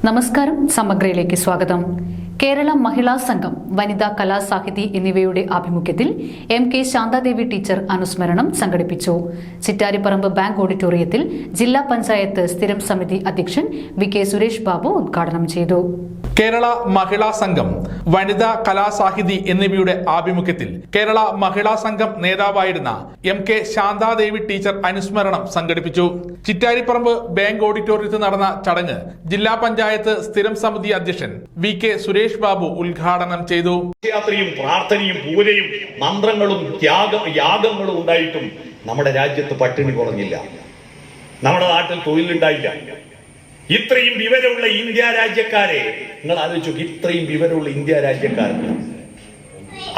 നമസ്കാരം, സമഗ്രയിലേക്ക് സ്വാഗതം. കേരള മഹിളാ സംഘം, വനിതാ കലാസാഹിതി എന്നിവയുടെ ആഭിമുഖ്യത്തിൽ എം.കെ. ശാന്താദേവി ടീച്ചർ അനുസ്മരണം സംഘടിപ്പിച്ചു. ചിറ്റാരിപ്പറമ്പ് ബാങ്ക് ഓഡിറ്റോറിയത്തിൽ ജില്ലാ പഞ്ചായത്ത് സ്ഥിരം സമിതി അധ്യക്ഷൻ വി.കെ. സുരേഷ് ബാബു ഉദ്ഘാടനം ചെയ്തു. കേരള മഹിളാ സംഘം, വനിതാ കലാസാഹിതി എന്നിവയുടെ ആഭിമുഖ്യത്തിൽ കേരള മഹിളാ സംഘം നേതാവായിരുന്ന എം.കെ. ശാന്താദേവി ടീച്ചർ അനുസ്മരണം സംഘടിപ്പിച്ചു. ചിറ്റാരിപ്പറമ്പ് ബാങ്ക് ഓഡിറ്റോറിയത്തിൽ നടന്ന ചടങ്ങ് ജില്ലാ പഞ്ചായത്ത് സ്ഥിരം സമിതി അധ്യക്ഷൻ വി.കെ. സുരേഷ് ബാബു ഉദ്ഘാടനം ചെയ്തു. യാത്രയും പ്രാർത്ഥനയും പൂജയും മന്ത്രങ്ങളും യാഗങ്ങളും ഉണ്ടായിട്ടും നമ്മുടെ രാജ്യത്ത് പട്ടിണി കുറഞ്ഞില്ല, നമ്മുടെ നാട്ടിൽ തൊഴിലുണ്ടായില്ല. ഇത്രയും വിവരമുള്ള ഇന്ത്യ രാജ്യക്കാരെ നിങ്ങൾ ആലോചിച്ചു. ഇത്രയും വിവരമുള്ള ഇന്ത്യ രാജ്യക്കാർക്ക്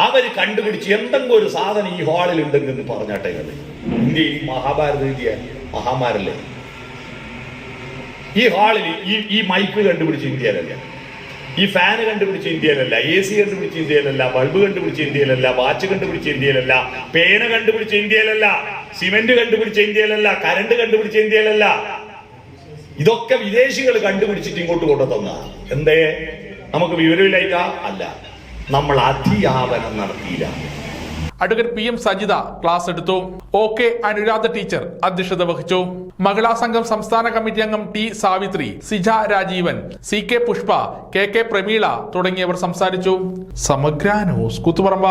അവര് കണ്ടുപിടിച്ച് എന്തെങ്കിലും ഒരു സാധനം ഈ ഹാളിൽ ഉണ്ടെന്ന് പറഞ്ഞാട്ടെ. ഇന്ത്യയിൽ മഹാഭാരത ഇന്ത്യ മഹാമാരല്ലേ? ഈ ഹാളിൽ ഈ മൈക്ക് കണ്ടുപിടിച്ച ഇന്ത്യയിലല്ല, ഈ ഫാന് കണ്ടുപിടിച്ച ഇന്ത്യയിലല്ല, AC കണ്ടുപിടിച്ച ഇന്ത്യയിലല്ല, ബൾബ് കണ്ടുപിടിച്ച ഇന്ത്യയിലല്ല, വാച്ച് കണ്ടുപിടിച്ച ഇന്ത്യയിലല്ല, പേന കണ്ടുപിടിച്ച ഇന്ത്യയിലല്ല, സിമെന്റ് കണ്ടുപിടിച്ച ഇന്ത്യയിലല്ല, കരണ്ട് കണ്ടുപിടിച്ച ഇന്ത്യയിലല്ല. ഇതൊക്കെ വിദേശികൾ കണ്ടുപിടിച്ചിട്ട് ഇങ്ങോട്ട് കൊണ്ടുതന്ന. എന്തേ? നമുക്ക് വിവരമില്ലായിട്ടാ? അല്ല, നമ്മൾ അധ്യാപനം നടത്തിയില്ല. അഡ്വക്കേറ്റ് PM സജിത ക്ലാസ് എടുത്തു. OK അനുരാധ ടീച്ചർ അധ്യക്ഷത വഹിച്ചു. മഹിളാ സംഘം സംസ്ഥാന കമ്മിറ്റി അംഗം T Savitri, Sija Rajeevan, CK Pushpa, KK Prameela തുടങ്ങിയവർ സംസാരിച്ചു. സമഗ്ര ന്യൂസ്, കൂത്തുപറമ്പ.